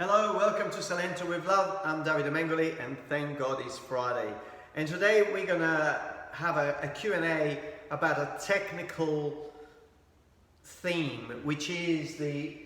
Hello, welcome to Salento with Love. I'm Davide Mengoli and thank God it's Friday. And today we're gonna have a Q&A about a technical theme, which is the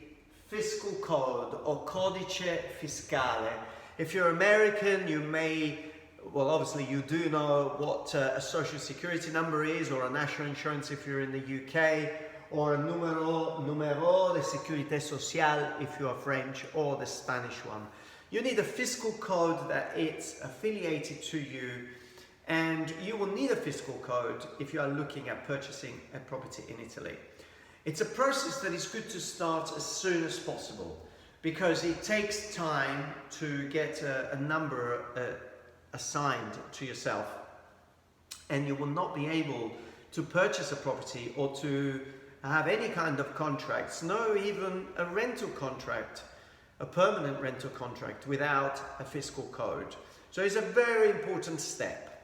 fiscal code or Codice Fiscale. If you're American, you may, well obviously you do know what a social security number is, or a national insurance if you're in the UK, or a numero de sécurité sociale if you are French, or the Spanish one. You need a fiscal code that it's affiliated to you, and you will need a fiscal code if you are looking at purchasing a property in Italy. It's a process that is good to start as soon as possible because it takes time to get a number assigned to yourself, and you will not be able to purchase a property or to have any kind of contracts, no even a rental contract, a permanent rental contract without a fiscal code. So it's a very important step.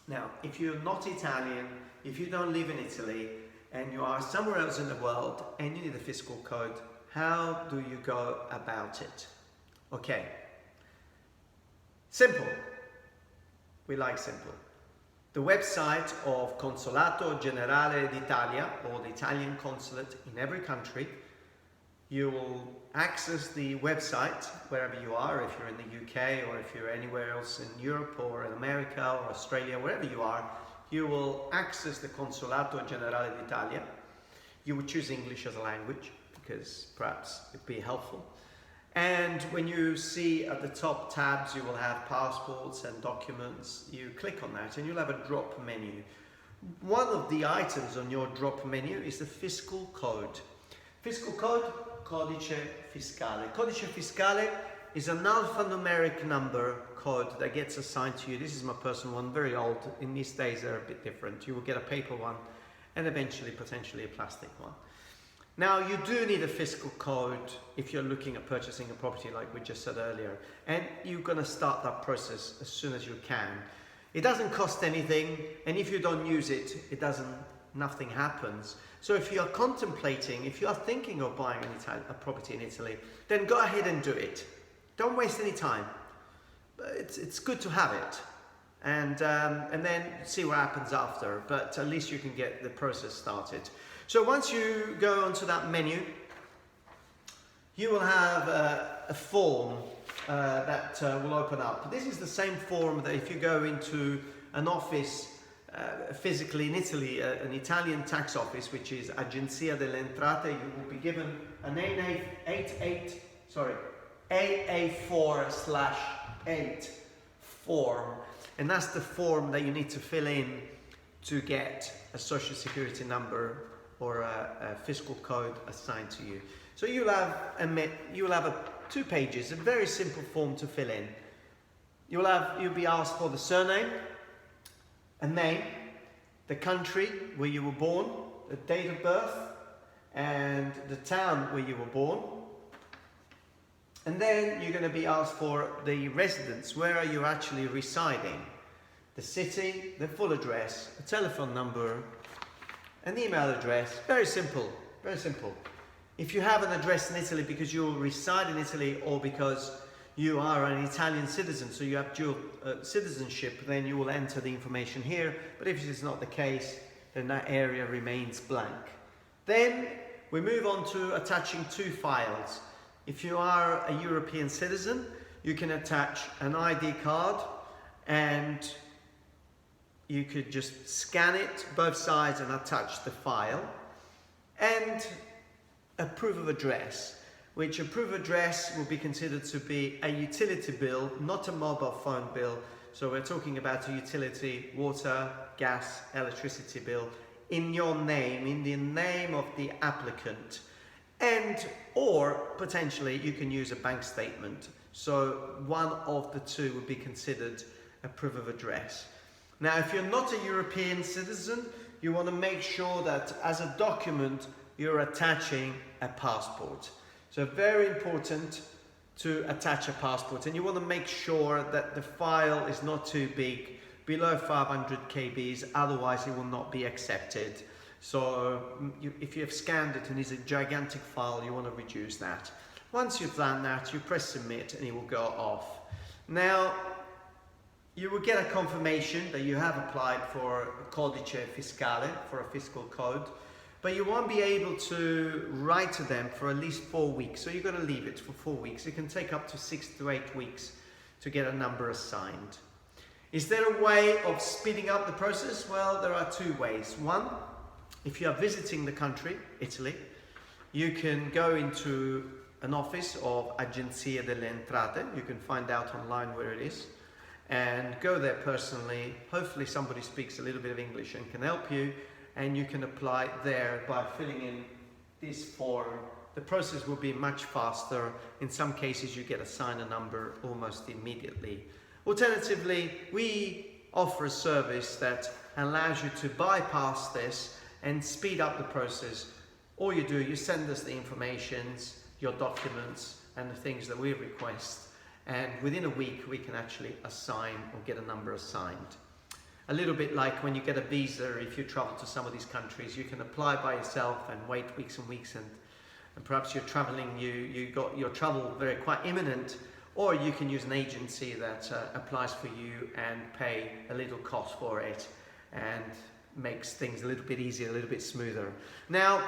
Now, if you're not Italian, if you don't live in Italy and you are somewhere else in the world and you need a fiscal code, how do you go about it? Okay, simple. We like simple. The website of Consolato Generale d'Italia, or the Italian consulate in every country, you will access the website wherever you are, if you're in the UK or if you're anywhere else in Europe or in America or Australia, wherever you are, you will access the Consolato Generale d'Italia. You would choose English as a language because perhaps it'd be helpful. And when you see at the top tabs, you will have passports and documents. You click on that and you'll have a drop menu. One of the items on your drop menu is the fiscal code. Fiscal code, Codice Fiscale. Codice Fiscale is an alphanumeric number code that gets assigned to you. This is my personal one, very old. In these days, they're a bit different. You will get a paper one and eventually potentially a plastic one. Now, you do need a fiscal code if you're looking at purchasing a property like we just said earlier, and you're going to start that process as soon as you can. It doesn't cost anything, and if you don't use it, nothing happens. So if you are contemplating, if you are thinking of buying a property in Italy, then go ahead and do it. Don't waste any time. It's good to have it, and then see what happens after, but at least you can get the process started. So once you go onto that menu, you will have a form that will open up. This is the same form that if you go into an office physically in Italy, an Italian tax office, which is Agenzia delle Entrate, you will be given an AA4/8 form, and that's the form that you need to fill in to get a social security number or a fiscal code assigned to you. So you'll have 2 pages, a very simple form to fill in. You'll be asked for the surname, a name, the country where you were born, the date of birth, and the town where you were born. And then you're going to be asked for the residence, where are you actually residing, the city, the full address, a telephone number, an email address. Very simple, very simple. If you have an address in Italy because you reside in Italy or because you are an Italian citizen, so you have dual citizenship, then you will enter the information here. But if it is not the case, then that area remains blank. Then we move on to attaching 2 files. If you are a European citizen, you can attach an ID card, and you could just scan it both sides and attach the file, and a proof of address, which a proof of address will be considered to be a utility bill, not a mobile phone bill. So we're talking about a utility, water, gas, electricity bill in your name, in the name of the applicant, or potentially you can use a bank statement. So one of the 2 would be considered a proof of address. Now, if you're not a European citizen, you want to make sure that as a document, you're attaching a passport. So very important to attach a passport, and you want to make sure that the file is not too big, below 500 kbs, otherwise it will not be accepted. So if you have scanned it and it's a gigantic file, you want to reduce that. Once you've done that, you press submit and it will go off. Now, you will get a confirmation that you have applied for Codice Fiscale, for a fiscal code, but you won't be able to write to them for at least 4 weeks. So you're going to leave it for 4 weeks. It can take up to 6 to 8 weeks to get a number assigned. Is there a way of speeding up the process? Well, there are 2 ways. One, if you are visiting the country, Italy, you can go into an office of Agenzia delle Entrate. You can find out online where it is and go there personally. Hopefully somebody speaks a little bit of English and can help you, and you can apply there by filling in this form. The process will be much faster. In some cases you get assigned a number almost immediately. Alternatively, we offer a service that allows you to bypass this and speed up the process. All you do, you send us the informations, your documents and the things that we request, and within a week we can actually assign or get a number assigned. A little bit like when you get a visa, if you travel to some of these countries, you can apply by yourself and wait weeks and weeks, and perhaps you're traveling, you got your travel very quite imminent, or you can use an agency that applies for you and pay a little cost for it and makes things a little bit easier, a little bit smoother. Now,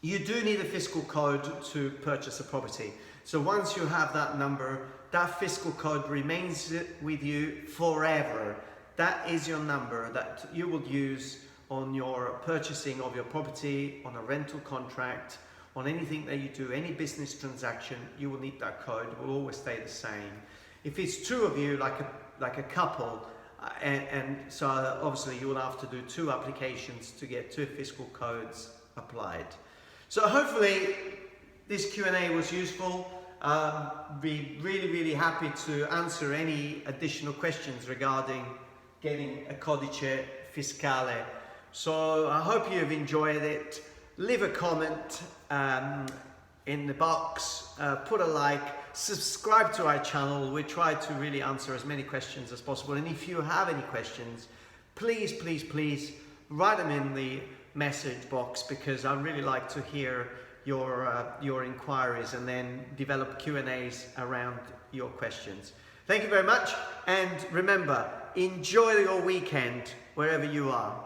you do need a fiscal code to purchase a property. So once you have that number, that fiscal code remains with you forever. That is your number that you will use on your purchasing of your property, on a rental contract, on anything that you do, any business transaction. You will need that code. It will always stay the same. If it's 2 of you, like a couple, and so obviously you will have to do 2 applications to get 2 fiscal codes applied. So hopefully this Q&A was useful. Be really happy to answer any additional questions regarding getting a Codice Fiscale. So I hope you've enjoyed it. Leave a comment in the box, put a like, subscribe to our channel. We try to really answer as many questions as possible. And if you have any questions, please write them in the message box, because I really like to hear your inquiries and then develop Q&As around your questions. Thank you very much, and remember, enjoy your weekend wherever you are.